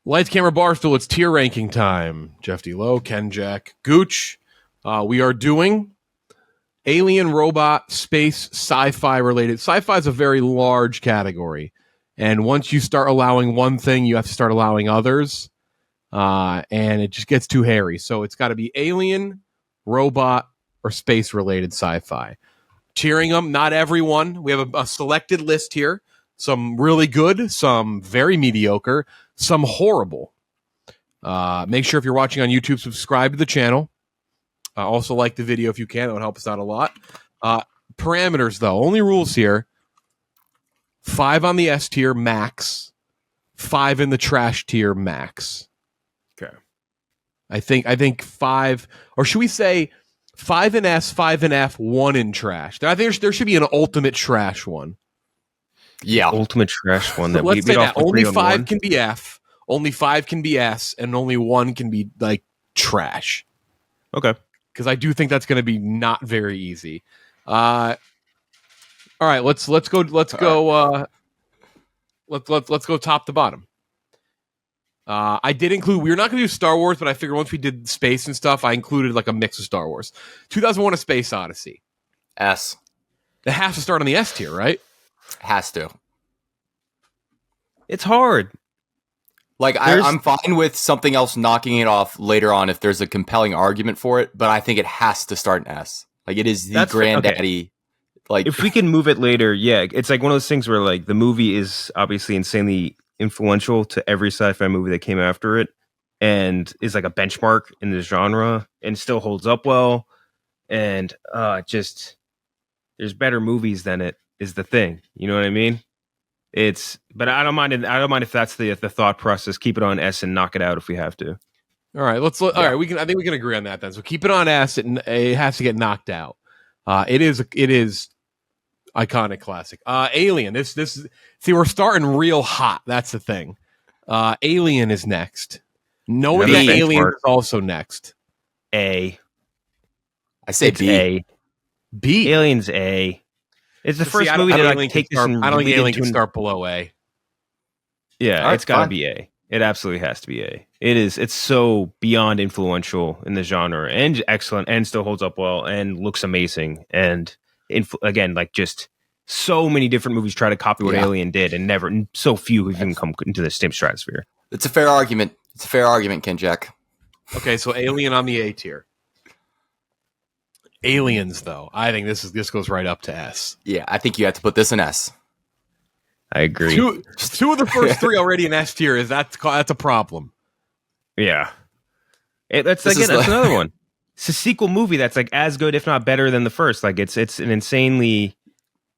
Lights, camera, Barstool. It's tier ranking time. Jeff D. Lowe, Ken Jack, Gooch. We are doing alien, robot, space, sci-fi related. Sci-fi is a very large category. And once you start allowing one thing, you have to start allowing others. And it just gets too hairy. So it's got to be alien, robot, or space related sci-fi. Tiering them, not everyone. We have a selected list here. Some really good, some very mediocre, some horrible. Make sure if you're watching on YouTube, subscribe to the channel. Also like the video if you can. That would help us out a lot. Parameters, though. Only rules here. 5 on the S tier, max. 5 in the trash tier, max. Okay. I think 5, or should we say 5 in S, 5 in F, 1 in trash. I think there should be an ultimate trash one. Yeah. Ultimate trash one. That Let's say that. Only 5 1. can be F, only 5 can be S, and only 1 can be, like, trash. Okay. Because I do think that's going to be not very easy. All right, let's go top to bottom. I did include. We were not going to do Star Wars, but I figured once we did space and stuff, I included like a mix of Star Wars. 2001: A Space Odyssey. S. It has to start on the S tier, right? Has to. It's hard. Like, I'm fine with something else knocking it off later on if there's a compelling argument for it, but I think it has to start in S. Like, it is the granddaddy. Okay. Like, if we can move it later, yeah, it's like one of those things where like the movie is obviously insanely influential to every sci-fi movie that came after it, and is like a benchmark in the genre, and still holds up well. And just there's better movies than it is the thing. You know what I mean? But I don't mind. I don't mind if that's the thought process. Keep it on S and knock it out if we have to. All right, all right. I think we can agree on that then. So keep it on S. It has to get knocked out. It is iconic classic. Alien. This. See, we're starting real hot. That's the thing. Alien is next. Knowing that Alien is also next. A. I say B. A. B. Alien's A. It's the first movie that I take this. I don't think Alien can start below A. Yeah, right, it's got to be A. It absolutely has to be A. It's so beyond influential in the genre and excellent and still holds up well and looks amazing. And again, like just so many different movies try to copy what Alien did and so few have even come into the same stratosphere. It's a fair argument. It's a fair argument, Ken Jack. Okay, so Alien on the A tier. Aliens, though, I think this goes right up to S. Yeah, I think you have to put this in S. I agree. Two of the first 3 already in S tier. That's a problem. Yeah, that's another one. It's a sequel movie that's like as good, if not better, than the first. Like it's an insanely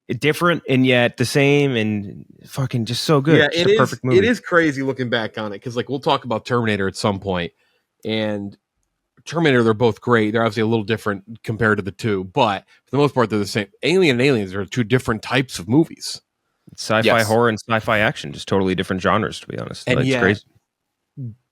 different and yet the same and fucking just so good. Yeah, it's a perfect movie. It is crazy looking back on it because like we'll talk about Terminator at some point, and Terminator, they're both great. They're obviously a little different compared to the two, but for the most part, they're the same. Alien and Aliens are 2 different types of movies. Sci-fi horror and sci-fi action, just totally different genres, to be honest. And it's crazy.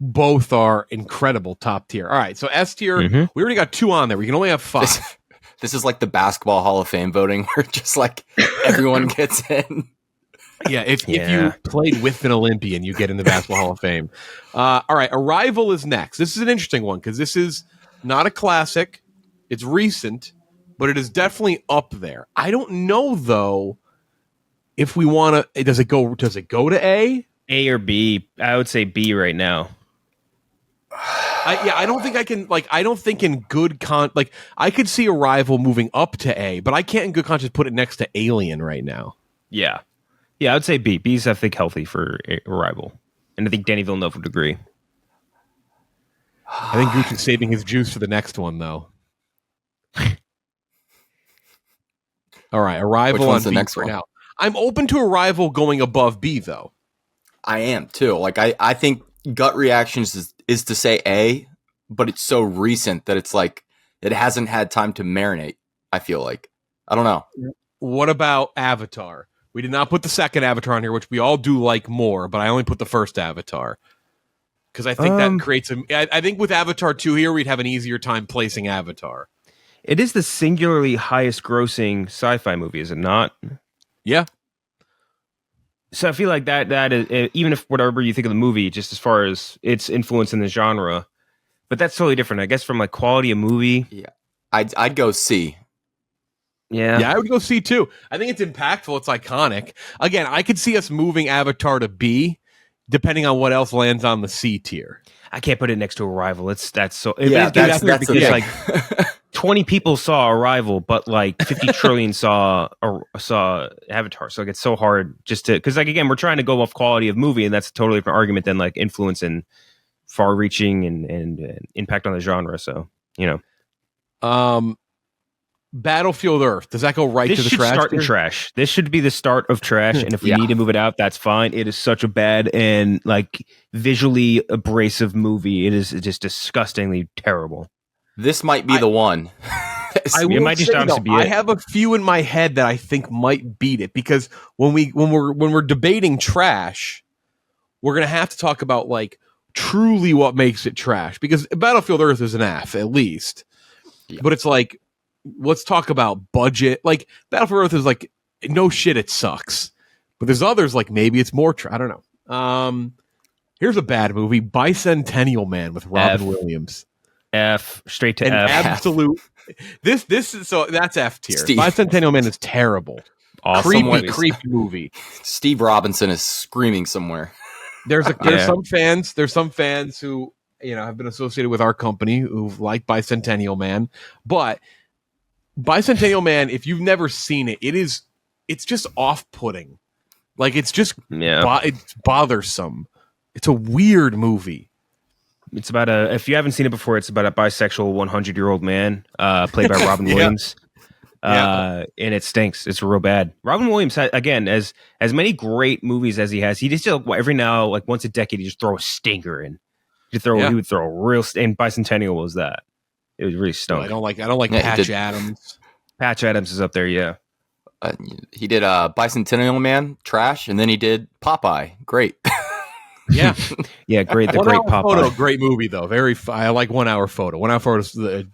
Both are incredible top tier. All right, so S tier, we already got 2 on there. We can only have 5. This is like the Basketball Hall of Fame voting where just like everyone gets in. Yeah, if you played with an Olympian, you get in the Basketball Hall of Fame. All right, Arrival is next. This is an interesting one because this is not a classic. It's recent, but it is definitely up there. I don't know, though, if we want to... Does it go to A? A or B? I would say B right now. I don't think I can... Like, I don't think in good... Like, I could see Arrival moving up to A, but I can't in good conscience put it next to Alien right now. Yeah. Yeah, I would say B. B's, I think, healthy for Arrival. And I think Denis Villeneuve would agree. I think Gooch is saving his juice for the next one, though. All right, Arrival on the B next for one? now. I'm open to Arrival going above B, though. I am, too. Like, I think gut reactions is to say A, but it's so recent that it's like it hasn't had time to marinate, I feel like. I don't know. What about Avatar? We did not put the second Avatar on here, which we all do like more, but I only put the first Avatar. Because I think that creates I think with Avatar 2 here, we'd have an easier time placing Avatar. It is the singularly highest grossing sci-fi movie, is it not? Yeah. So I feel like that is, even if whatever you think of the movie, just as far as its influence in the genre, but that's totally different. I guess from like quality of movie. Yeah, I'd go C. Yeah, I would go C too. I think it's impactful. It's iconic. Again, I could see us moving Avatar to B, depending on what else lands on the C tier. I can't put it next to Arrival. That's so. That's because like 20 people saw Arrival, but like 50 trillion saw Avatar. So it gets so hard just to, because like again, we're trying to go off quality of movie, and that's a totally different argument than like influence and far-reaching and impact on the genre. So Battlefield Earth. Does that go right to the should trash? Start in trash. This should be the start of trash, and if we need to move it out, that's fine. It is such a bad and like visually abrasive movie. It is just disgustingly terrible. This might be the one. It might just honestly be it. I have a few in my head that I think might beat it, because when we're debating trash, we're gonna have to talk about like truly what makes it trash, because Battlefield Earth is an F at least, but it's like, let's talk about budget. Like Battlefield Earth is like, no shit, it sucks. But there's others like maybe it's more. I don't know. Here's a bad movie: Bicentennial Man with Robin Williams. F, straight to F. Absolute. This is so that's F tier. Steve. Bicentennial Man is terrible. Awesome. Creepy movie. Steve Robinson is screaming somewhere. There's some fans. There's some fans who have been associated with our company who like Bicentennial Man, but Bicentennial Man, if you've never seen it, it's just off-putting. Like it's just it's bothersome. It's a weird movie. It's about if you haven't seen it before, it's about a bisexual 100-year-old man played by Robin Williams. And it stinks. It's real bad. Robin Williams, again, as many great movies as he has, he just every now, like once a decade, he just throw a stinker in. He would throw a real, and Bicentennial was that. It was really stunk. I don't like Patch Adams. Patch Adams is up there, yeah. He did Bicentennial Man, trash, and then he did Popeye. Great. Yeah. Yeah, great. The 1 great Hour Popeye. Photo, great movie though. I like 1 Hour Photo. 1 Hour Photo is the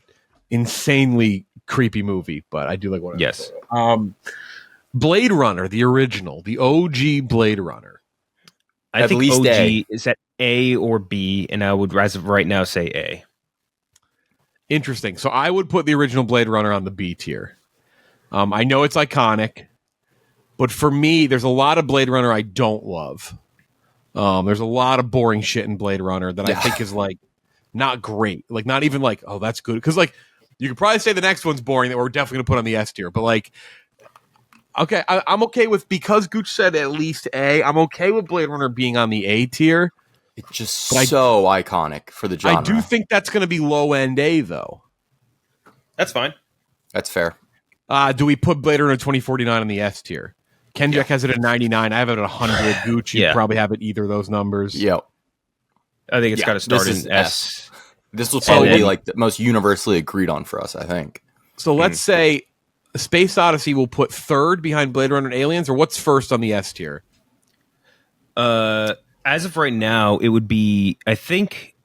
insanely creepy movie, but I do like 1 Hour Yes. Photo. Blade Runner, the original, the OG Blade Runner. I think least OG A. Is at A or B, and I would, as of right now, say A. Interesting. So I would put the original Blade Runner on the B tier. I know it's iconic, but for me, there's a lot of Blade Runner I don't love. There's a lot of boring shit in Blade Runner that I think is like not great. Like not even like, oh, that's good. Because like you could probably say the next one's boring that we're definitely gonna put on the S tier. But like, okay, I'm okay with, because Gooch said at least A. I'm okay with Blade Runner being on the A tier. It's just so iconic for the genre. I do think that's going to be low end A though. That's fine. That's fair. Do we put Blade Runner 2049 on the S tier? Kenjack has it at 99. I have it at 100. Gooch, you probably have it either of those numbers. Yep. I think it's got to start in S. This will probably be like the most universally agreed on for us, I think. So let's say Space Odyssey will put third behind Blade Runner and Aliens, or what's first on the S tier? As of right now, it would be, I think,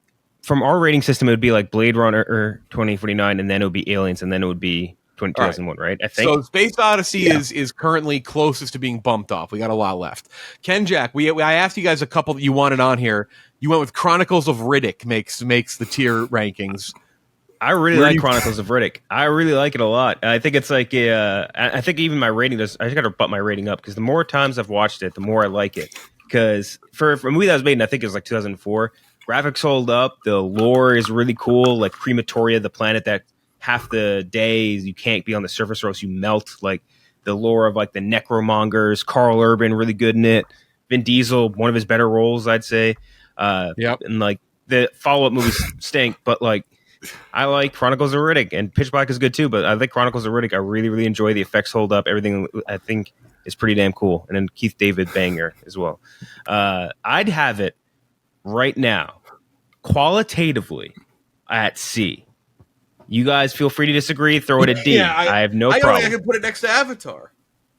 from our rating system, it would be like Blade Runner 2049, and then it would be Aliens, and then it would be 2001, right? I think. So Space Odyssey is currently closest to being bumped off. We got a lot left. Kenjack, I asked you guys a couple that you wanted on here. You went with Chronicles of Riddick makes the tier rankings. I really like Chronicles of Riddick. I really like it a lot. I think it's like I think even my rating does. I got to bump my rating up, because the more times I've watched it, the more I like it. Because for a movie that was made in, I think it was like 2004, graphics hold up. The lore is really cool. Like Crematoria, the planet that half the days you can't be on the surface or else you melt. Like the lore of like the necromongers. Carl Urban, really good in it. Vin Diesel, one of his better roles, I'd say. And like the follow-up movies stink, but like I like Chronicles of Riddick, and Pitch Black is good too, but I think Chronicles of Riddick I really, really enjoy. The effects hold up. Everything I think is pretty damn cool. And then Keith David banger as well. I'd have it right now qualitatively at C. You guys feel free to disagree. Throw it at D. I have no problem. I can put it next to Avatar.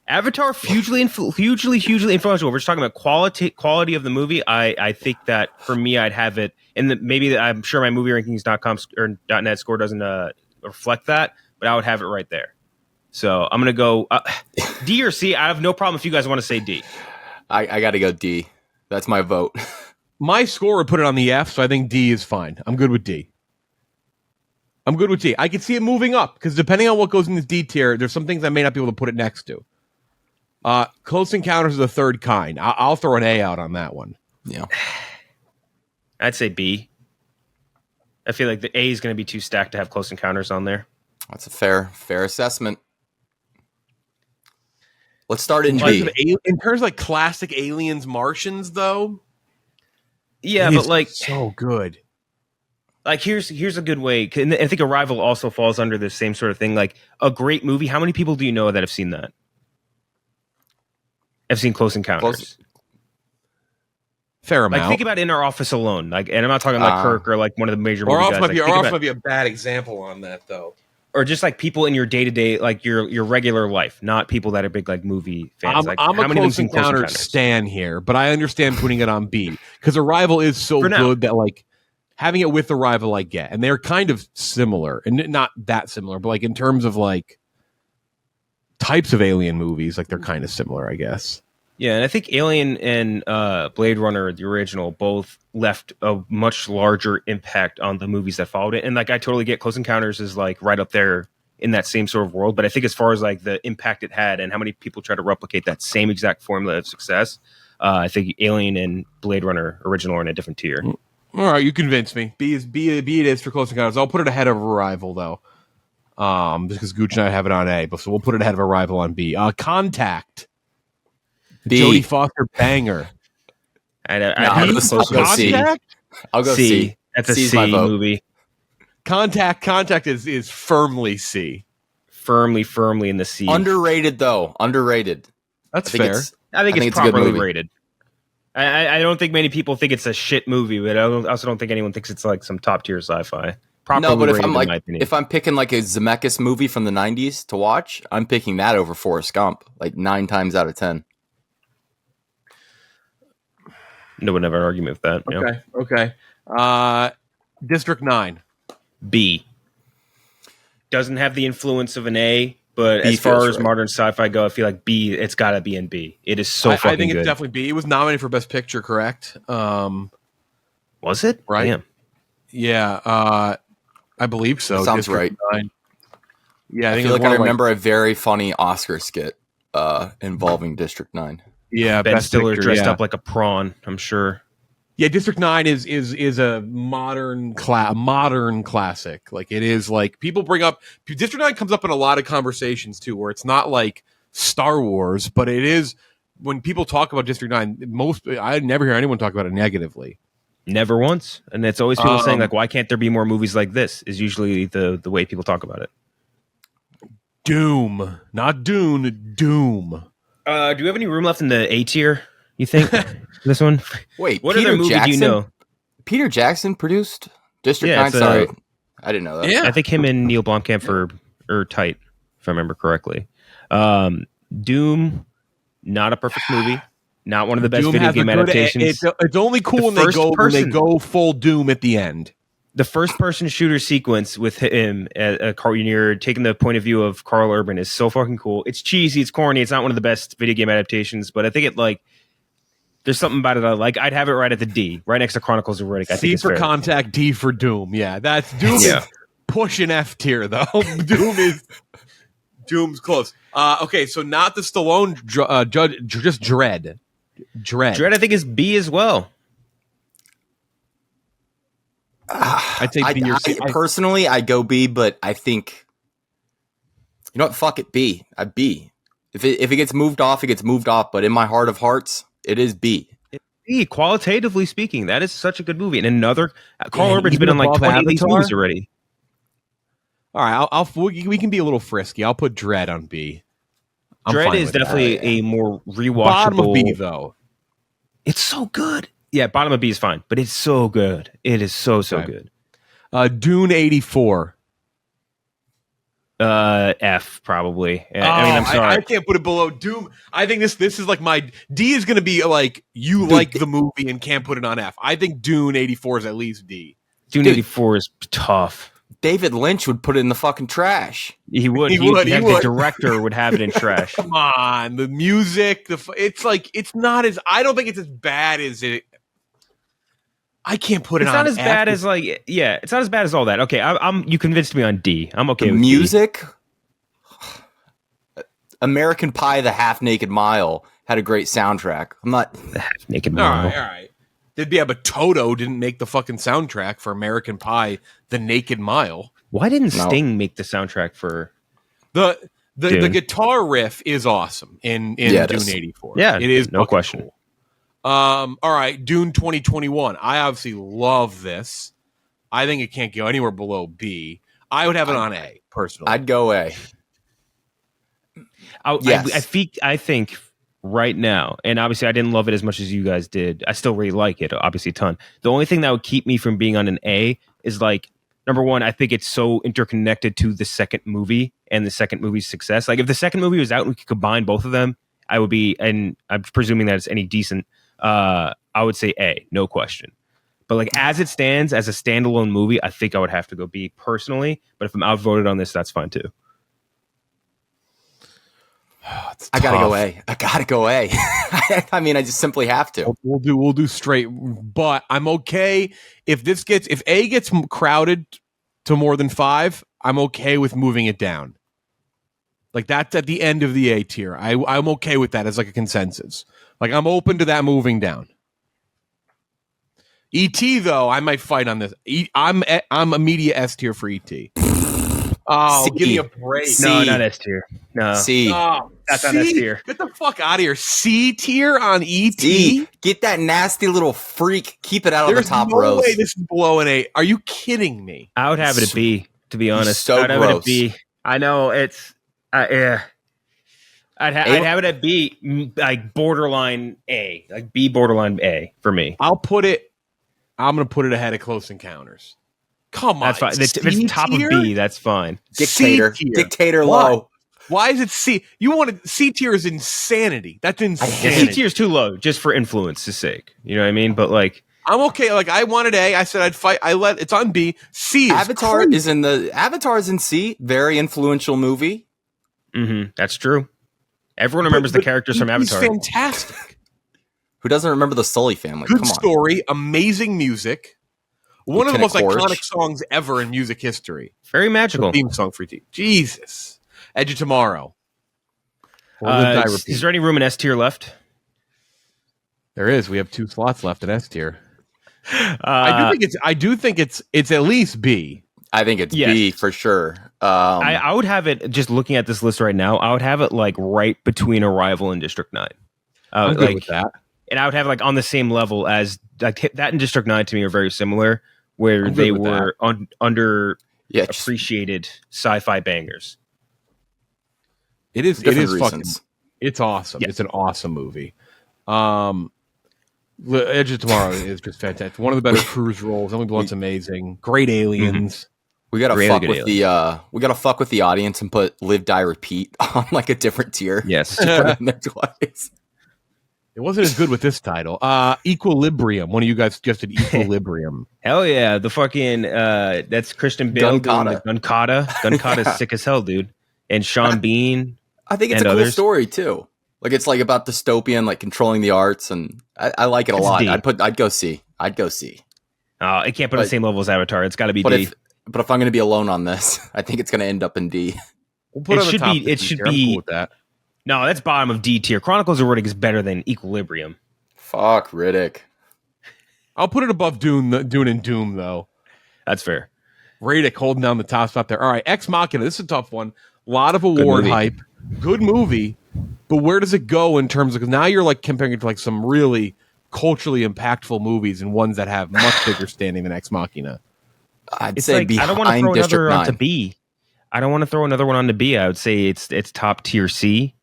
Avatar, hugely influential. We're just talking about quality of the movie. I think that for me, I'd have it, and maybe I'm sure my movierankings.com or .net score doesn't reflect that, but I would have it right there. So I'm gonna go D or C. I have no problem if you guys want to say D. I got to go D. That's my vote. My score would put it on the F, so I think D is fine. I'm good with D. I can see it moving up because depending on what goes in this D tier, there's some things I may not be able to put it next to. Close Encounters of the Third Kind. I'll throw an A out on that one. Yeah. I'd say B. I feel like the A is going to be too stacked to have Close Encounters on there. That's a fair assessment. Let's start in B. In terms of like classic Aliens, Martians, though. Yeah, but like so good. Like here's a good way. And I think Arrival also falls under the same sort of thing. Like a great movie. How many people do you know that have seen that? Have seen Close Encounters. Fair amount. Like think about In Our Office alone. Like, and I'm not talking like Kirk or like one of the major movie guys. Our Office might be a bad example on that though. Or just like people in your day to day, like your regular life, not people that are big like movie fans. I'm a Close Encounters stan here, but I understand putting it on B because Arrival is so good that like having it with Arrival I get, and they're kind of similar, and not that similar, but like in terms of like types of alien movies, like they're kind of similar, I guess. Yeah, and I think Alien and Blade Runner, the original, both left a much larger impact on the movies that followed it. And like, I totally get Close Encounters is like right up there in that same sort of world. But I think as far as like the impact it had and how many people try to replicate that same exact formula of success, I think Alien and Blade Runner original are in a different tier. All right, you convinced me. B it is for Close Encounters. I'll put it ahead of Arrival though, because Gooch and I have it on A, but so we'll put it ahead of Arrival on B. Contact. B. Jodie Foster banger. I'll go C. I'll go C. That's a C's C my vote. movie. Contact is firmly C. Firmly in the C. Underrated though. Underrated. That's fair. I think it's a good properly movie. rated. I don't think many people think it's a shit movie, but I also don't think anyone thinks it's like some top tier sci-fi. No, but if I'm picking like a Zemeckis movie from the 90s to watch, I'm picking that over Forrest Gump like 9 times out of 10. No one have an argument with that. Okay. District 9. B. Doesn't have the influence of an A, but B as far as right. modern sci-fi go, I feel like B, it's got to be in B. It is so fucking good. I think it's definitely B. It was nominated for Best Picture, correct? Was it? Right. Damn. Yeah, I believe so. That sounds District right. 9. Yeah, I feel like I remember a very funny Oscar skit involving District 9. Yeah, Ben Best Stiller Picture, dressed up like a prawn, I'm sure. Yeah, District 9 is a modern classic. Like it is like people bring up District 9 comes up in a lot of conversations too, where it's not like Star Wars, but it is when people talk about District 9, I never hear anyone talk about it negatively. Never once. And it's always people saying like, why can't there be more movies like this is usually the way people talk about it. Doom. Not Dune, Doom. Do we have any room left in the A tier, you think? This one? Wait, what Peter other movie Jackson? do you know? Peter Jackson produced District 9? Sorry. I didn't know that. Yeah. I think him and Neil Blomkamp are tight, if I remember correctly. Doom, not a perfect movie. Not one of the best Doom video has game adaptations. It's only cool when they go full Doom at the end. The first-person shooter sequence with him, you're taking the point of view of Carl Urban, is so fucking cool. It's cheesy, it's corny, it's not one of the best video game adaptations, but I think it like there's something about it I like. I'd have it right at the D, right next to Chronicles of Riddick. I think C it's for fair. Contact, D for Doom. Yeah, that's Doom. Yeah. Is pushing F tier though. Doom's close. Okay, so not the Stallone just Dread. Dread, I think, is B as well. I'd say B or C. Personally, I go B, but I think you know what? Fuck it, B. B. If it gets moved off, it gets moved off. But in my heart of hearts, it is B. B. Qualitatively speaking, that is such a good movie. And another, Carl Urban's been on like 20 of these movies already. All right, we can be a little frisky. I'll put Dread on B. Dread is definitely a more rewatchable. Bottom of B though. It's so good. Yeah, bottom of B is fine, but it's so good. It is so good. Dune 84. F probably. I mean, I'm sorry. I can't put it below Doom. I think this is like my D is going to be like you like the movie and can't put it on F. I think Dune 84 is at least D. Dune 84 is tough. David Lynch would put it in the fucking trash. He would. He would. The director would have it in trash. Come on, the music, it's like it's not as. I don't think it's as bad as it. I can't put it It's on. not as bad as it's not as bad as all that. Okay, I'm. You convinced me on D. I'm okay with music. American Pie: The Half Naked Mile had a great soundtrack. I'm not The Half Naked Mile. All right. But Toto didn't make the fucking soundtrack for American Pie: The Naked Mile. Why didn't Sting make the soundtrack for the guitar riff is awesome in Dune 84. Yeah, it is no question. Cool. All right, Dune 2021. I obviously love this. I think it can't go anywhere below B. I would have it on A personally. I'd go A. I think right now, and obviously I didn't love it as much as you guys did. I still really like it, obviously a ton. The only thing that would keep me from being on an A is like, number one, I think it's so interconnected to the second movie and the second movie's success. Like if the second movie was out and we could combine both of them, I would be, and I'm presuming that it's any decent, I would say A, no question. But like as it stands as a standalone movie, I think I would have to go B personally. But if I'm outvoted on this, that's fine too. I gotta go A. I mean, I just simply have to. We'll do straight, but I'm okay if A gets crowded to more than 5. I'm okay with moving it down. Like that's at the end of the A tier. I'm okay with that as like a consensus. Like I'm open to that moving down. E.T. though, I might fight on this. I'm a media S tier for E.T. Oh, C. give me a break. C. No, not S tier. No. C. Oh, That's not S tier. Get the fuck out of here. C tier on E.T. D. Get that nasty little freak. Keep it out of the top rows. There's no way this is below an A. Are you kidding me? I would have it at B, to be honest. So I'd have it gross. at B. I know it's yeah. I'd have it at B, like borderline A, like B borderline A for me. I'm gonna put it ahead of Close Encounters. Come on, That's fine. If it's top of B, that's fine. Dictator low. Why is it C? You wanted C tier is insanity. That's Yeah, insanity. C tier is too low, just for influence's sake. You know what I mean? But like, I'm okay. Like I wanted A. I said I'd fight. It's on B. C is Avatar crazy. Avatar's in C. Very influential movie. that's true. Everyone remembers the characters from Avatar. He's fantastic. Who doesn't remember the Sully family? Good Come on. story. Amazing music. One of the most Lieutenant Gorge. iconic songs ever in music history. Very magical. The theme song for E.T. Jesus. Edge of Tomorrow. Or Live, Die, Repeat. Is there any room in S tier left? There is. We have 2 slots left in S tier. I do think it's at least B. I think it's Yes. B for sure. I would have it, just looking at this list right now, I would have it like right between Arrival and District 9. I'm good with that. And I would have like on the same level as like that and District 9 to me are very similar, where I'm good they with were under yeah, appreciated sci-fi bangers. It is different fucking. reasons. It's awesome. Yeah. It's an awesome movie. Edge of Tomorrow is just fantastic. One of the better cruise roles. Emily Blunt's amazing. Great aliens. We gotta Really fuck good with the audience and put Live, Die, Repeat on like a different tier. Yes. Put it in there twice. It wasn't as good with this title. Equilibrium. One of you guys suggested Equilibrium. Hell yeah. The fucking that's Christian Bale doing the Gunkata. Gunkata's sick as hell, dude. And Sean Bean. I think it's And a cool others. story too. Like it's like about dystopian, like controlling the arts, and I like it a It's lot. D. I'd go C. It can't put on the same level as Avatar. It's got to be But D. if I'm going to be alone on this, I think it's going to end up in D. We'll put It on the should top be- of the it D should tier. I'm be- cool with that. No, that's bottom of D tier. Chronicles of Riddick is better than Equilibrium. Fuck Riddick. I'll put it above Dune and Doom though. That's fair. Radic holding down the top spot there. All right, Ex Machina. This is a tough one. A lot of award movie. hype. Good movie. But where does it go in terms of, because now you're like comparing it to like some really culturally impactful movies and ones that have much bigger standing than Ex Machina. I'd It's say like I don't want to behind throw District another 9. onto B. I don't want to throw another one onto B. I would say it's top tier C.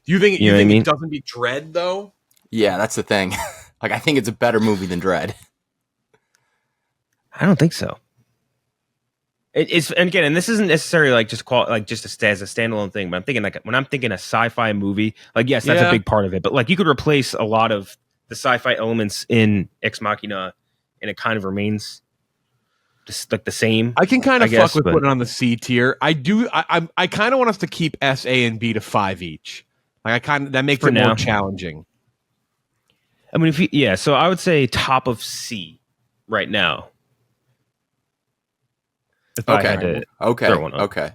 Do you think You know what I mean? it doesn't beat Dread though? Yeah, that's the thing. Like I think it's a better movie than Dread. I don't think so. It's and again, and this isn't necessarily like just as a standalone thing, but I'm thinking like when I'm thinking a sci-fi movie, like yes, that's Yeah. a big part of it, but like you could replace a lot of the sci-fi elements in Ex Machina, and it kind of remains just like the same. I can kind of guess, fuck with but- putting it on the C tier. I do. I kind of want us to keep S, A, and B to 5 each. Like that makes For it more now. challenging. I mean, so I would say top of C right now. If I had to throw one up. Okay.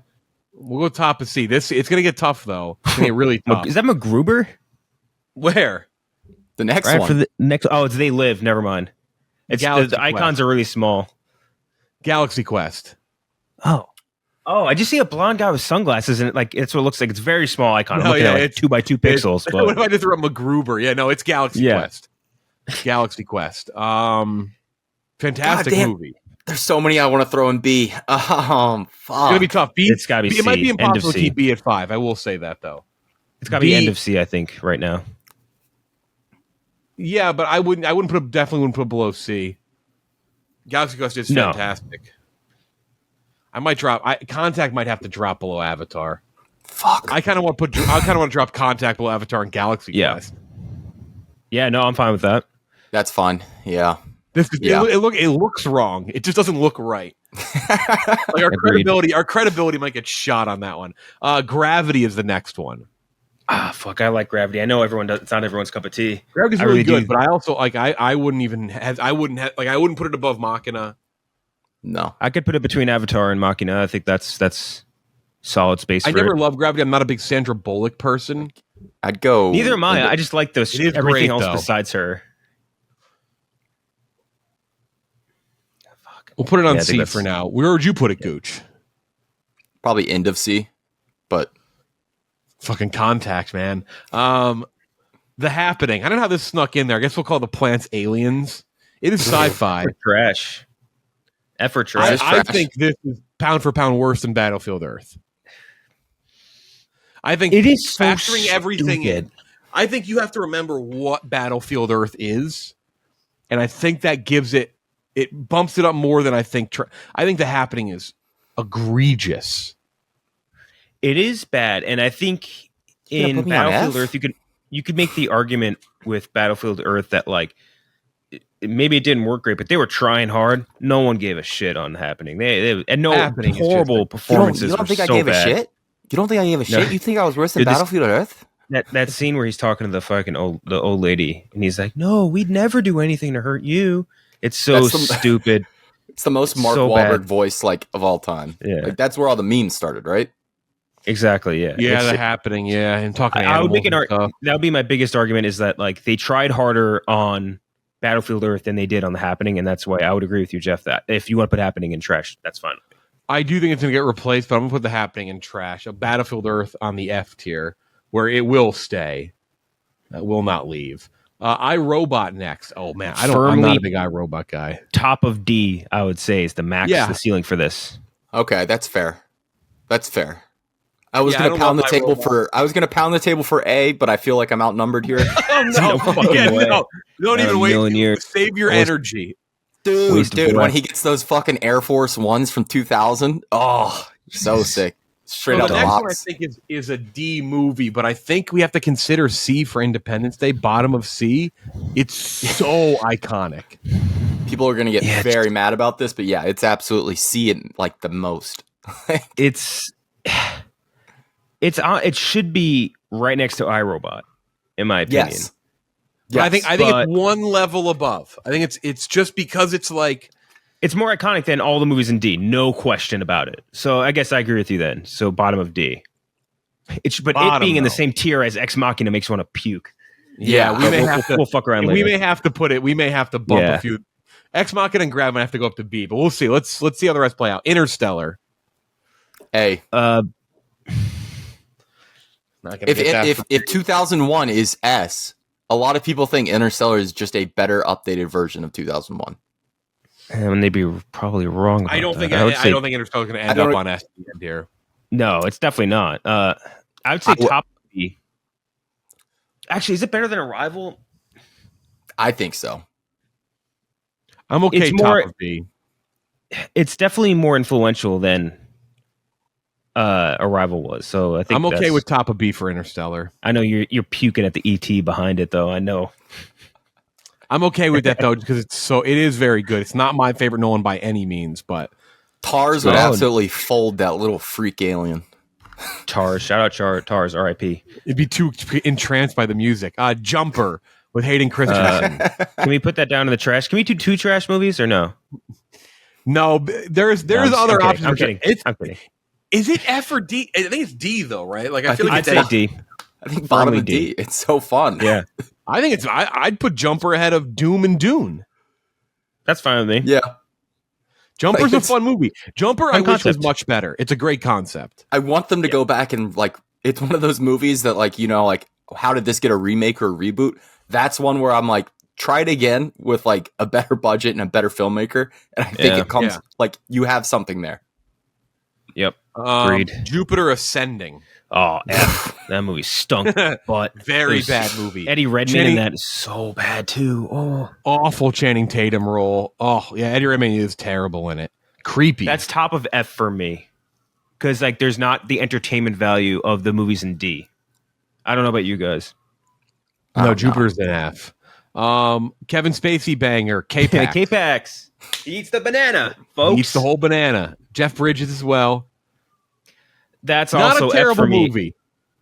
We'll go top of C. It's gonna get tough though. It's gonna get really tough. Is that MacGruber? Where? The next Right one. for the next. Oh, it's They Live. Never mind. It's Galaxy the icons Quest. are really small. Galaxy Quest. Oh, I just see a blonde guy with sunglasses, and it's what it looks like. It's a very small icon. I'm No, looking yeah, at it's 2x2 pixels. What But if I just threw up MacGruber? Yeah, no, it's Galaxy Yeah. Quest. Galaxy Quest. Fantastic Goddamn. movie. There's so many I want to throw in B. Fuck. It's gonna be tough. B, It's gotta be B, it might C, be end of impossible to C. keep B at 5. I will say that though. it's got to be B- end of C, I think, right now. Yeah, but I definitely wouldn't put it below C. Galaxy Quest is No. fantastic. I might drop. Contact might have to drop below Avatar. Fuck. I kind of want to drop Contact below Avatar and Galaxy Yeah. Quest. Yeah, no, I'm fine with that. That's fine. Yeah. It looks wrong. It just doesn't look right. Like our credibility might get shot on that one. Gravity is the next one. Fuck, I like Gravity. I know it's not everyone's cup of tea. Gravity's I really really good, do. but I also I wouldn't put it above Machina. No. I could put it between Avatar and Machina. I think that's solid space I for never it. loved Gravity. I'm not a big Sandra Bullock person. I'd go. Neither am I. I just like It is everything great, else though. besides her. We'll put it on Yeah, I think C that's- for now. Where would you put it, Gooch? Probably end of C, but Fucking Contact, man. The Happening. I don't know how this snuck in there. I guess we'll call the plants aliens. It is sci-fi. Trash. Effort I, trash. I think this is pound for pound worse than Battlefield Earth. I think It is so factoring everything in. stupid. I think you have to remember what Battlefield Earth is, and I think that gives it bumps it up more than I think. I think The Happening is egregious. It is bad, and I think You gonna in put me on Battlefield F? Earth you could make the argument with Battlefield Earth that maybe it didn't work great, but they were trying hard. No one gave a shit on Happening. They and no Happening is just horrible like- performances. You don't think were I so gave bad. a shit? You don't think I gave a shit? You think I was worse than Dude, this- Battlefield Earth? That scene where he's talking to the old lady, and he's like, "No, we'd never do anything to hurt you." It's so That's the- stupid. It's the most Mark So Wahlberg bad. voice of all time. Yeah. Like that's where all the memes started, right? Exactly. Yeah. Yeah, It's- The Happening. Yeah, and talking. To I would make an animals and argument. stuff. That would be my biggest argument is that they tried harder on Battlefield Earth than they did on The Happening, and that's why I would agree with you, Jeff. That if you want to put Happening in trash, that's fine. I do think it's going to get replaced, but I'm going to put The Happening in trash. A Battlefield Earth on the F tier, where it will stay. It will not leave. iRobot next. Oh man, I'm not Firmly- a big iRobot guy. Top of D, I would say, is the max, Yeah. the ceiling for this. Okay, that's fair. That's fair. I was Yeah, I gonna don't pound the love table iRobot. for. I was gonna pound the table for A, but I feel like I'm outnumbered here. No fucking way. No, don't Not even a wait. million years. Save your Almost- energy. Waste of Dude, when breath. he gets those fucking Air Force Ones from 2000, oh, so sick. Straight So out the the next one I box. think is a D movie, but I think we have to consider C for Independence Day. Bottom of C. It's so iconic. People are gonna get Yeah, very mad about this, but yeah, it's absolutely C it the most. It's it should be right next to iRobot, in my opinion. Yes. But I think but- it's one level above. I think it's just because it's like It's more iconic than all the movies in D, no question about it. So I guess I agree with you then. So bottom of D. It Bottom, being in the though. same tier as Ex Machina makes you want to puke. yeah, we may we'll, have to we'll fuck around we later. may have to put it. We may have to bump Yeah. a few. Ex Machina and Grab might have to go up to B, but we'll see. Let's see how the rest play out. Interstellar. A. Not gonna get that If 2001 is S, a lot of people think Interstellar is just a better updated version of 2001. And they'd be probably wrong. About I don't that. think I would I say don't think Interstellar is going to end I don't- up on S at the end here. no. It's definitely not. I would say I w- top B. Actually, is it better than Arrival? I think so. I'm okay. It's Top more- of B. It's definitely more influential than Arrival was. So I think I'm okay that's- with top of B for Interstellar. I know you're puking at the ET behind it, though. I know. I'm okay with that though because it is very good. It's not my favorite Nolan by any means, but Tars would absolutely fold that little freak alien. Tars, shout out Tars, R.I.P. it'd be too entranced by the music. Jumper with Hayden Christensen. Can we put that down in the trash? Can we do 2 trash movies or no? No, there's other options. I'm kidding. I'm kidding. Is it F or D? I think it's D though, right? Like I feel like I'd say D. I think bottom of D. It's so fun. Yeah, I think it's. I'd put Jumper ahead of Doom and Dune. that's fine with me. Yeah. Jumper's Like, a fun movie. Jumper, I wish was much better. It's a great concept. I want them to go back and like. It's one of those movies that like like how did this get a remake or a reboot? That's one where I'm like, try it again with like a better budget and a better filmmaker, and I think it comes like you have something there. Yep. Agreed. Jupiter Ascending. Oh, F. That movie stunk, but very bad movie. Eddie Redmayne in that is so bad too. Oh, awful Channing Tatum role. Oh yeah, Eddie Redmayne is terrible in it. Creepy. That's top of F for me because like there's not the entertainment value of the movies in D. I don't know about you guys. No, Jupiter's an F. Kevin Spacey banger. K-Pax. K-Pax. He eats the banana, folks. He eats the whole banana. Jeff Bridges as well. That's not also a terrible F for me. movie.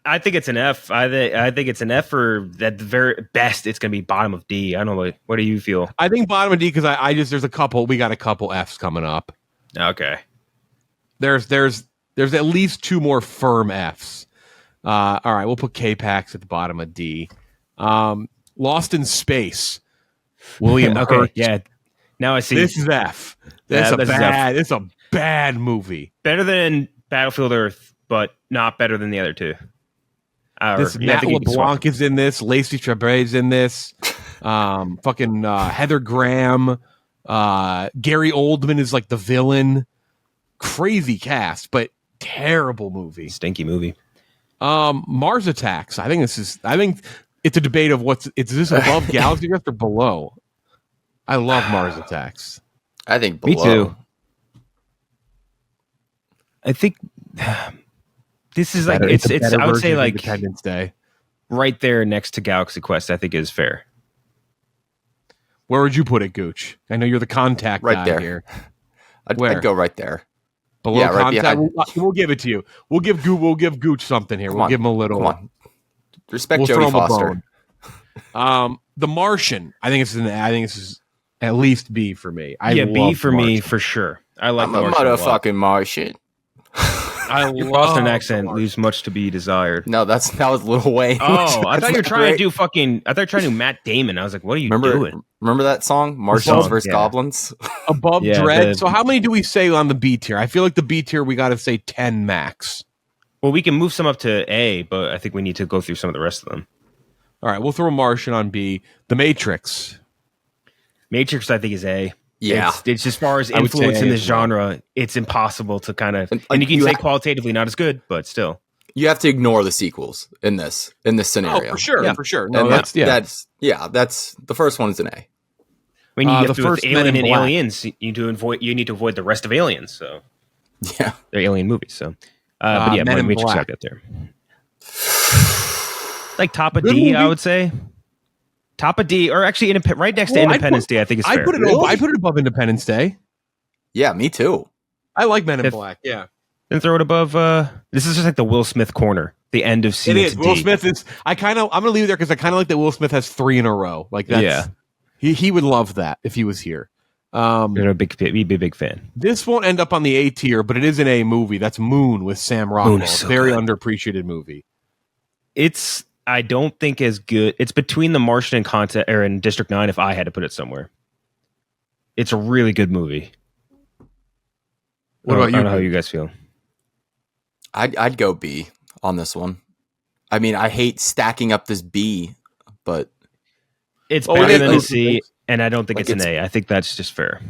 I think it's an F. I think it's an F, or at the very best, it's going to be bottom of D. I don't know. What do you feel? I think bottom of D because I just we got a couple Fs coming up. Okay. There's at least 2 more firm Fs. All right, we'll put K-Pax at the bottom of D. Lost in Space. William okay, Hurt. yeah. Now I see. This is F. This is a bad movie. Better than Battlefield Earth, but not better than the other 2. Matt LeBlanc is in this. Lacey Chabert is in this. Fucking Heather Graham. Gary Oldman is like the villain. Crazy cast, but terrible movie. Stinky movie. Mars Attacks. I think it's a debate of is this above Galaxy Quest or below? I love Mars Attacks. I think below. Me too. I think this is like it's I would say like Independence Day. Right there next to Galaxy Quest, I think is fair. Where would you put it, Gooch? I know you're the contact right guy there. Here. I'd go right there. Below contact, we'll give it to you. We'll give Gooch something here. We'll give him a little. Come on. Respect Jodie Foster. The Martian. I think this is at least B for me. B for me for sure. I like I'm a motherfucking Martian. Your Boston accent leaves much to be desired. No, that was Lil Wayne. Oh, I thought you were trying to do Matt Damon. I was like, what are you doing? Remember that song, Martians vs. Goblins? Above Dread. So how many do we say on the B tier? I feel like the B tier we got to say 10 max. Well, we can move some up to A, but I think we need to go through some of the rest of them. All right, we'll throw Martian on B. The Matrix. Matrix, I think, is A. Yeah. It's as far as influence in this genre, it's impossible to kind of... And you can say qualitatively not as good, but still. You have to ignore the sequels in this scenario. Oh, for sure, for sure. No, and that's the first one is an A. I mean, you have the to first with Alien Men in and Black. Aliens. You need to avoid the rest of Aliens. So yeah, they're Alien movies. So, but yeah, Men in Matrix Black. got there. Like top of D, movie. I would say. Top of D, or actually right next to Independence Day, I think it's fair. I put it above Independence Day. Yeah, me too. I like Men in Black. Yeah. Then throw it above. This is just like the Will Smith corner. The end of C. It is. Will Smith is. I'm gonna leave it there because I kind of like that Will Smith has 3 in a row. Like that's. Yeah. He would love that if he was here. He'd be a big fan. This won't end up on the A tier, but it is an A movie. That's Moon with Sam Rockwell. So very good. underappreciated movie. I don't think as good. It's between The Martian and District 9 if I had to put it somewhere. It's a really good movie. What about you? I don't know how you guys feel. I'd go B on this one. I mean, I hate stacking up this B, but it's better than a C, and I don't think it's an A. I think that's just fair.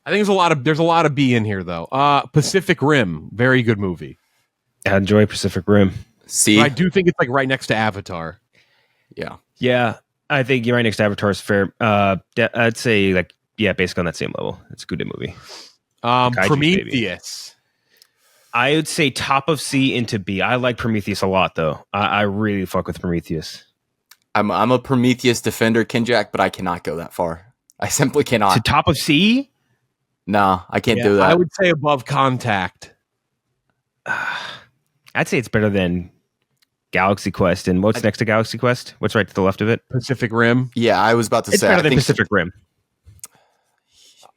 I think there's a lot of B in here though. Pacific Rim, very good movie. I enjoy Pacific Rim. C. But I do think it's like right next to Avatar. Yeah. I think you're right next to Avatar is fair. I'd say basically on that same level. It's a good movie. Prometheus. I would say top of C into B. I like Prometheus a lot though. I really fuck with Prometheus. I'm a Prometheus defender, Kinjack, but I cannot go that far. I simply To cannot. top of C? No, I can't Yeah, do that. I would say above Contact. I'd say it's better than Galaxy Quest. And what's next to Galaxy Quest? What's right to the left of it? Pacific Rim. Yeah, I was about to It's say. better I than think Pacific Rim.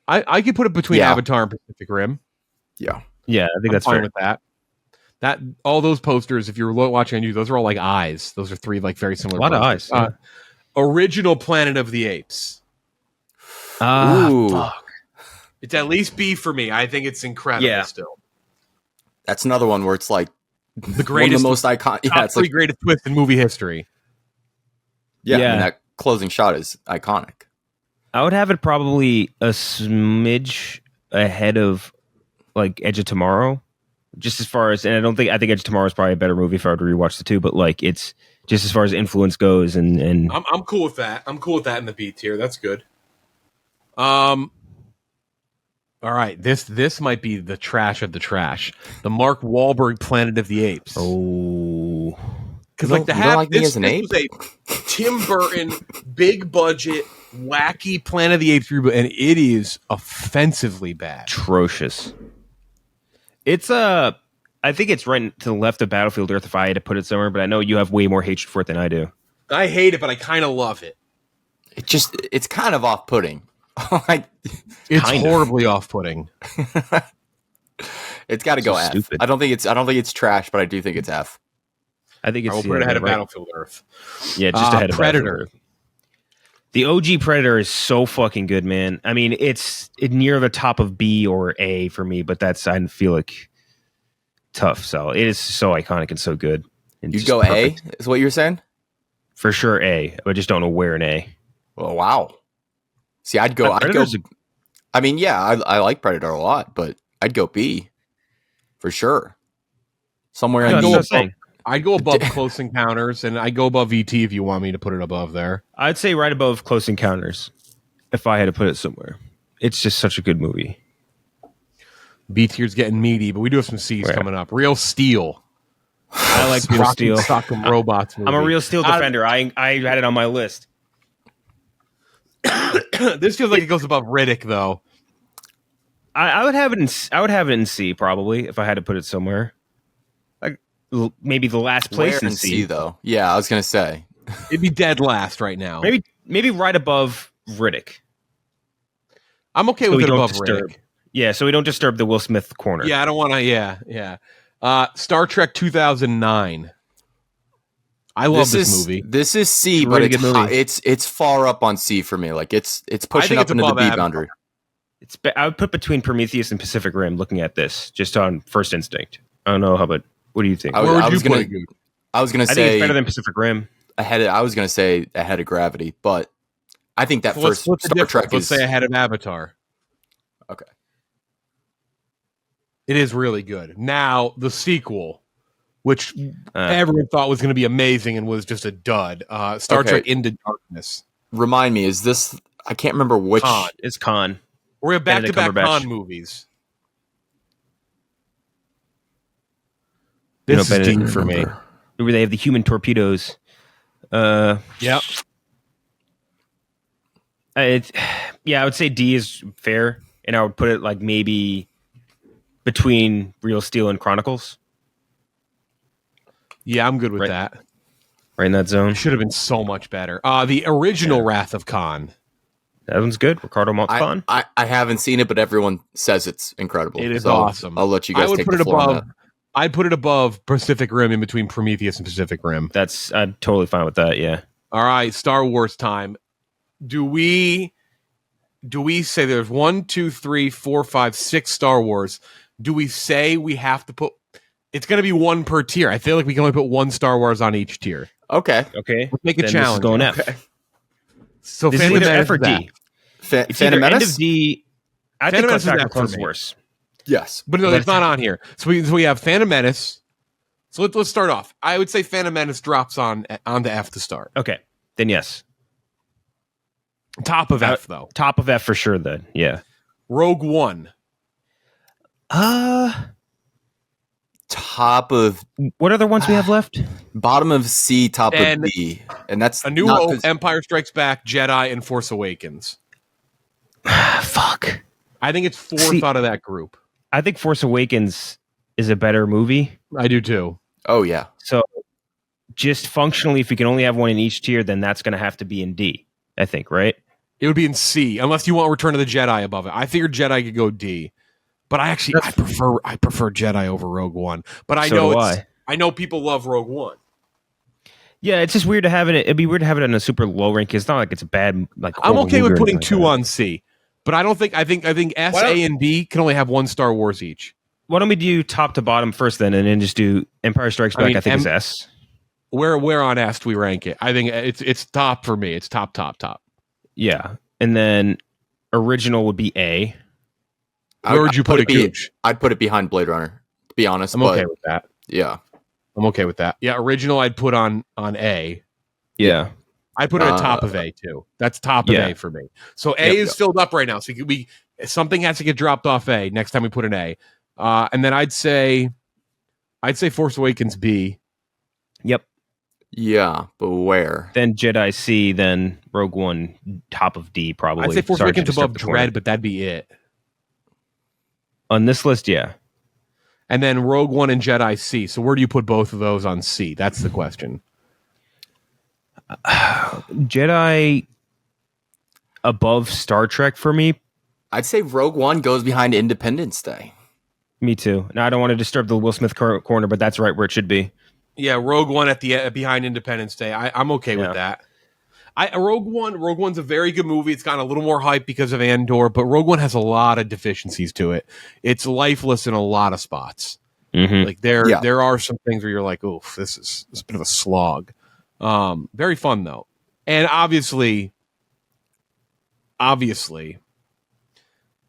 I could put it between Yeah. Avatar and Pacific Rim. Yeah. Yeah, I think I'm that's fine fair. with that. That all those posters, if you're watching on YouTube, those are all like eyes. Those are three like very similar. A lot of posters. eyes. Original Planet of the Apes. Ooh. Fuck. It's at least B for me. I think it's incredible. Yeah. Still, That's another one where it's like the one of greatest, the most iconic. Yeah, top it's three like greatest twist in movie history. I Yeah. mean, that closing shot is iconic. I would have it probably a smidge ahead of like Edge of Tomorrow. Just as far as, and I think Edge of Tomorrow is probably a better movie if I were to rewatch the two, but like it's just as far as influence goes and I'm cool with that. I'm cool with that in the B tier. That's good. All right, this might be the trash of the trash. The Mark Wahlberg Planet of the Apes. oh, because You like the don't- you don't like me this, as an this ape? was a Tim Burton big budget wacky Planet of the Apes reboot, and it is offensively bad. atrocious. It's I think it's right to the left of Battlefield Earth if I had to put it somewhere, but I know you have way more hatred for it than I do. I hate it, but I kind of love it. It's kind of off-putting. Like, It's Kind of. horribly off-putting. it's got to go So F. stupid. I don't think it's trash, but I do think it's F. I think I it's will put it ahead of right. Battlefield Earth. Yeah, just ahead of Predator. Battlefield Earth. The OG Predator is so fucking good, man. I mean, it's near the top of B or A for me, but that's I feel like tough. So it is so iconic and so good. And You'd just go perfect. A, is what you're saying? For sure A. I just don't know where in A. Oh wow. See, I'd go. Predator's I mean, yeah, I like Predator a lot, but I'd go B for sure. Somewhere No, in that's go what I'm the saying. I'd go above Close Encounters, and I'd go above ET if you want me to put it above there. I'd say right above Close Encounters if I had to put it somewhere. It's just such a good movie. B tier's getting meaty, but we do have some C's Yeah. coming up. Real Steel. I like Real Rocky Steel. Sock'em Robots movie. I'm a Real Steel defender. I had it on my list. This feels like it goes above Riddick, though. I would have it in I would have it in C probably if I had to put it somewhere. Like maybe the last place where in in C C. though. Yeah, I was gonna say. It'd be dead last right now. Maybe right above Riddick. I'm okay So with we it don't above disturb. Riddick. Yeah, so we don't disturb the Will Smith corner. Yeah, I don't want to. Yeah. Star Trek 2009. I love this movie. This is C, It's a but really it's good movie. it's far up on C for me. Like it's pushing think up it's into the above B Avatar. boundary. I would put between Prometheus and Pacific Rim looking at this just on first instinct. I don't know how, but what do you think? I Where would you was put gonna- it? Goose? I was gonna I think say it's better than Pacific Rim. I was gonna say ahead of Gravity, but I think that So first what's the Star difference? Trek Let's is say ahead of Avatar. okay. It is really good. Now the sequel, which Uh, everyone thought was going to be amazing and was just a dud. Star Okay. Trek Into Darkness. Remind me, is this? I can't remember which. Khan. it's Khan. We're Benedict back-to-back Cumberbatch. Khan movies. You know, This is Benedict deep for me. Where they have the human torpedoes. Yep. I would say D is fair, and I would put it like maybe between Real Steel and Chronicles, Yeah, I'm good with Right. that. right in that zone. Should have been so much better. The original Wrath of Khan. That one's good. Ricardo Montalban. I haven't seen it, but everyone says it's incredible. It is So awesome. I'll let you guys I would take put the it floor on above. I'd put it above Pacific Rim, in between Prometheus and Pacific Rim. I'm totally fine with that. Yeah. All right, Star Wars time. Do we say there's 1, 2, 3, 4, 5, 6 Star Wars? Do we say we have to put? It's going to be one per tier. I feel like we can only put one Star Wars on each tier. that. Okay. Okay. Let's make it Then this is challenging. going F. Okay. So This is Phantom either Menace F or is that. D. It's either Phantom end Menace? of D. I Phantom think Menace is Attack F of for Clones is me. worse. Yes. But no, But- it's not on here. So we have Phantom Menace. So let's start off. I would say Phantom Menace drops onto F to start. Okay. Then yes. Top of F though. Top of F for sure. Then yeah. Rogue One. top of What other ones we have left? bottom of C, top And of D, and that's A New not Hope, 'cause- Empire Strikes Back, Jedi, and Force Awakens. Fuck. I think it's fourth out of that group. I think Force Awakens is a better movie. I do too. Oh yeah, So just functionally, if you can only have one in each tier, then that's going to have to be in D, I think, right? It would be in C, unless you want Return of the Jedi above it. I figured Jedi could go D, but I prefer Jedi over Rogue One. But I So know do I know people love Rogue One. Yeah, it's just weird to have it. It'd be weird to have it on a super low rank. It's not like it's a bad like. I'm horrible okay with movie or putting anything 2 like on C, but I don't think I think S, Why don't- A, and B can only have 1 Star Wars each. Why don't we do top to bottom first, then, and then just do Empire Strikes Back? I, mean, think is S. Where on S do we rank it? I think it's top for me. It's top. Yeah, and then original would be A. Where would you put it, Gooch? I'd put it behind Blade Runner, to be honest. I'm okay with that. Yeah. I'm okay with that. Yeah, original I'd put on A. Yeah. I'd put it at top of A too. That's top of A for me. So A is filled up right now. So something has to get dropped off A next time we put an A. And then I'd say Force Awakens B. Yep. Yeah, but where? Then Jedi C. Then Rogue One top of D probably. I'd say Force Sorry to Awakens disturb above the corner. Dread, but that'd be it. On this list, yeah. And then Rogue One and Jedi C. So where do you put both of those on C? That's the question. Jedi above Star Trek for me. I'd say Rogue One goes behind Independence Day. Me too. Now I don't want to disturb the Will Smith corner, but that's right where it should be. Yeah, Rogue One at the behind Independence Day. I'm okay with that. Rogue One's a very good movie. It's gotten a little more hype because of Andor, but Rogue One has a lot of deficiencies to it. It's lifeless in a lot of spots. Mm-hmm. Like there are some things where you're like, oof, this is a bit of a slog. Very fun though. And obviously,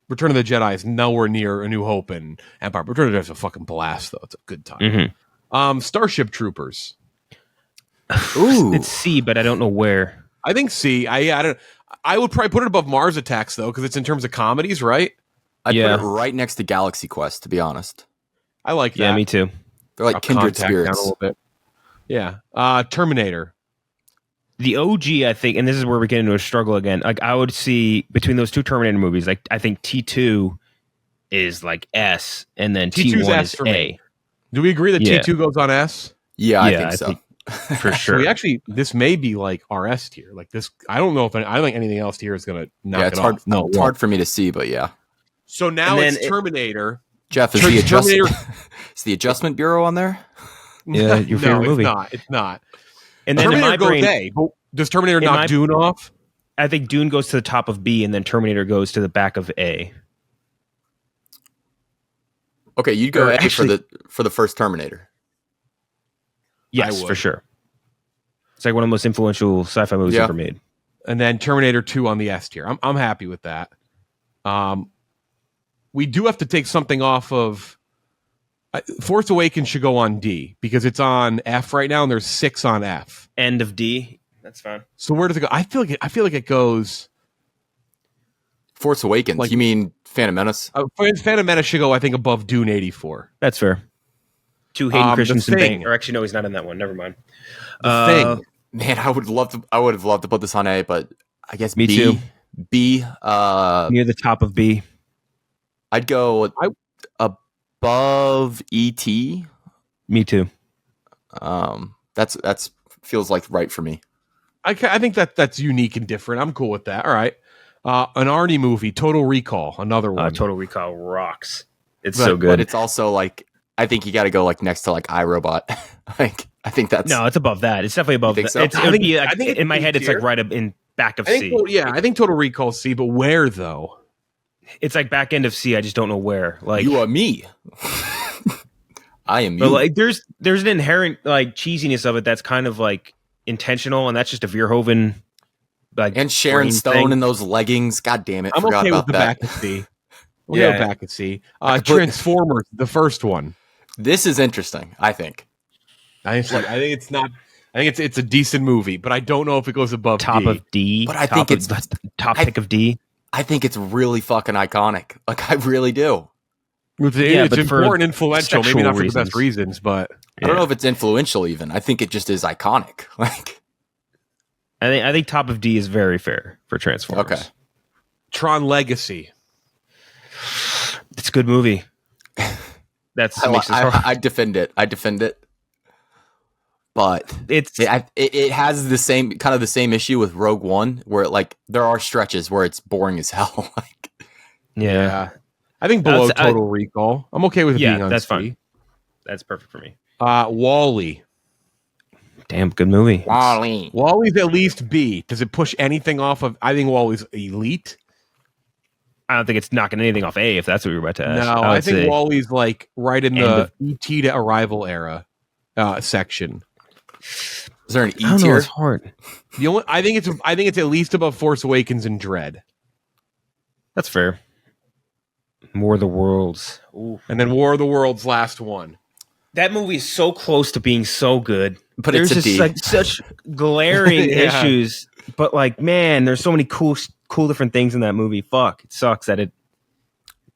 Return of the Jedi is nowhere near A New Hope and Empire. Return of the Jedi is a fucking blast though. It's a good time. Mm-hmm. Starship Troopers. Ooh. It's C, but I don't know where. I think C. I would probably put it above Mars Attacks though, because it's in terms of comedies, right? I'd put it right next to Galaxy Quest, to be honest. I like that. Yeah, me too. They're like kindred Contact spirits. down a little bit. Yeah. Terminator. The OG, I think, and this is where we get into a struggle again. Like I would see between those two Terminator movies, like I think T2 is like S, and then T2's T1 S is for A. me. Do we agree that T2 goes on S? Yeah, I think so. For sure. This may be like our S tier. Like this, I don't know if I think anything else here is going to knock it's it hard. off. No, it's hard for me to see, but yeah. So now And it's Terminator. Jeff, is the adjustment bureau on there? Yeah, your favorite movie. It's not. And then Terminator in my goes brain, A. But does Terminator knock Dune off? I think Dune goes to the top of B, and then Terminator goes to the back of A. Okay, you'd go A for the first Terminator. Yes, for sure. It's like one of the most influential sci-fi movies ever made. And then Terminator 2 on the S tier. I'm happy with that. We do have to take something off of Force Awakens should go on D because it's on F right now, and there's 6 on F. End of D. That's fine. So where does it go? I feel like it goes. Force Awakens. Like, you mean Phantom Menace? Phantom Menace should go, I think, above Dune 84. That's fair. Two Hayden Christensen Thing. or actually, no, he's not in that one. Never mind. The Thing. Man, I would have loved to put this on A, but I guess Me B. too. B. Near the top of B. I'd go above E.T. Me too. That's feels like right for me. I think that's unique and different. I'm cool with that. All right. An Arnie movie, Total Recall, another one. Total Recall rocks. It's so good. But it's also like, I think you got to go like next to like iRobot. Like, I think that's it's above that. It's definitely above that. so? It would be like, in my head, it's like right up in back of C. I think Total Recall C, but where though? It's like back end of C. I just don't know where. Like you are me. I am but you. like there's an inherent like cheesiness of it that's kind of like intentional, and that's just a Verhoeven like and Sharon Stone thing. in those leggings. God damn it! I'm Forgot okay about with the that. back of C. We'll go back at C. Transformers, the first one. This is interesting. I think. I think it's not. I think it's a decent movie, but I don't know if it goes above top D. of D. But I think it's top pick of D. I think it's really fucking iconic. Like I really do. It's but for important, influential, maybe not for the best reasons. reasons, but I don't know if it's influential even. I think it just is iconic. Like, I think top of D is very fair for Transformers. Okay. Tron Legacy. It's a good movie. Makes this hard. I defend it. But it has the same issue with Rogue One, where like there are stretches where it's boring as hell. Like, yeah. I think below Total Recall. I'm okay with it being on that's C. fine. That's perfect for me. Wall-E. Damn, good movie. Wall-E. Wall-E's at least B. Does it push anything off of? I think Wall-E's elite. I don't think it's knocking anything off A, if that's what you're about to ask. No, I think Wall-E's like right in the E.T. to Arrival era section. Is there an E I don't know, tier? it's hard. I think it's at least above Force Awakens and Dread. That's fair. War of the Worlds. Ooh. And then War of the Worlds, last one. That movie is so close to being so good. But there's it's a just D. like such glaring issues. But like, man, there's so many cool different things in that movie. Fuck, it sucks that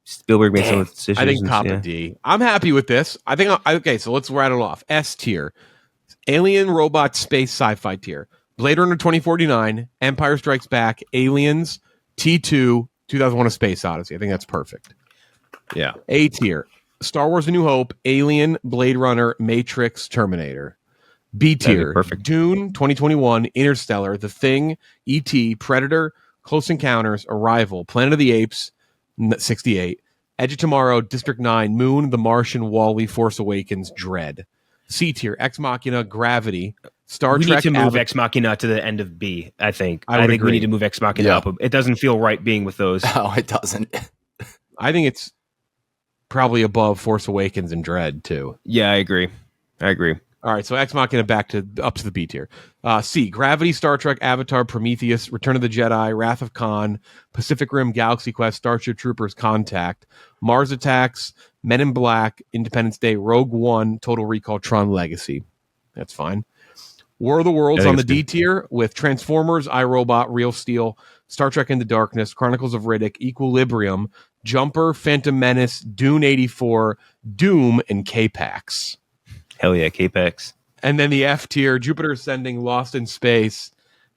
Spielberg made some decisions. I think top of D. I'm happy with this. I think okay. So let's rattle off. S tier: Alien, Robot, Space, Sci-Fi tier. Blade Runner 2049, Empire Strikes Back, Aliens, T2, 2001: A Space Odyssey. I think that's perfect. Yeah. A tier: Star Wars: A New Hope, Alien, Blade Runner, Matrix, Terminator. B tier: perfect. Dune 2021, Interstellar, The Thing, E.T., Predator, Close Encounters, Arrival, Planet of the Apes, 68, Edge of Tomorrow, District 9, Moon, The Martian, Wall-E, Force Awakens, Dread. C tier: Ex Machina, Gravity, Star we Trek. need to move Ex Machina to the end of B, I think. I think we need to move Ex Machina up. It doesn't feel right being with those. No, it doesn't. I think it's probably above Force Awakens and Dread, too. Yeah, I agree. All right, so Ex Machina up to the B tier. C, Gravity, Star Trek, Avatar, Prometheus, Return of the Jedi, Wrath of Khan, Pacific Rim, Galaxy Quest, Starship Troopers, Contact, Mars Attacks, Men in Black, Independence Day, Rogue One, Total Recall, Tron Legacy. That's fine. War of the Worlds on the D tier with Transformers, iRobot, Real Steel, Star Trek Into Darkness, Chronicles of Riddick, Equilibrium, Jumper, Phantom Menace, Dune 84, Doom, and K-Pax. Hell yeah, K-Pax. And then the F tier: Jupiter Ascending, Lost in Space,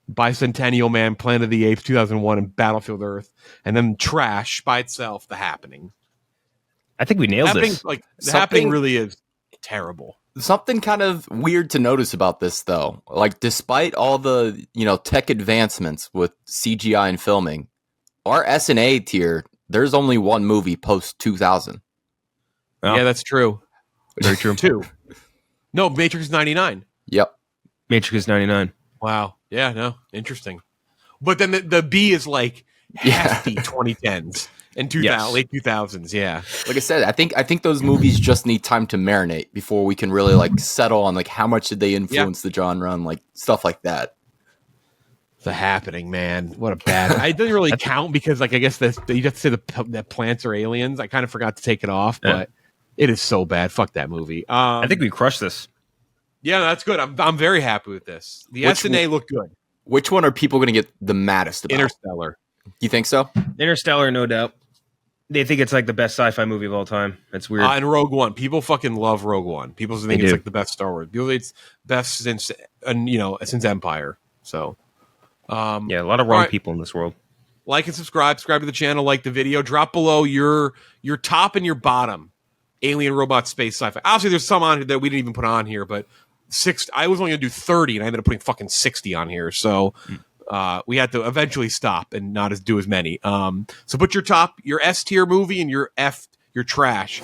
Bicentennial Man, Planet of the Apes 2001, and Battlefield Earth. And then trash by itself, The Happening. I think we nailed this. Like, The Happening really is terrible. Something kind of weird to notice about this, though. Like, despite all the tech advancements with CGI and filming, our S and A tier, there's only one movie post 2000. Oh. Yeah, that's true. Very true. 2. No, Matrix 99. Yep. Matrix 99. Wow. Yeah, no. Interesting. But then the B is like hefty 2010s and late 2000s. Yeah. Like I said, I think those movies just need time to marinate before we can really like settle on like how much did they influence the genre and like stuff like that. The Happening, man. What a bad. It doesn't really count because like I guess you have to say that plants are aliens. I kind of forgot to take it off, but it is so bad. Fuck that movie. I think we crushed this. Yeah, that's good. I'm very happy with this. The S and A look good. Which one are people going to get the maddest about? Interstellar. You think so? Interstellar, no doubt. They think it's like the best sci-fi movie of all time. That's weird. And Rogue One. People fucking love Rogue One. People think it's like the best Star Wars. People think it's best since Empire. So, a lot of wrong people in this world. Like and subscribe to the channel, like the video. Drop below your top and your bottom. Alien, Robot, Space, Sci-Fi. Obviously, there's some on here that we didn't even put on here, but I was only going to do 30, and I ended up putting fucking 60 on here. So we had to eventually stop and not do as many. So put your S tier movie and your trash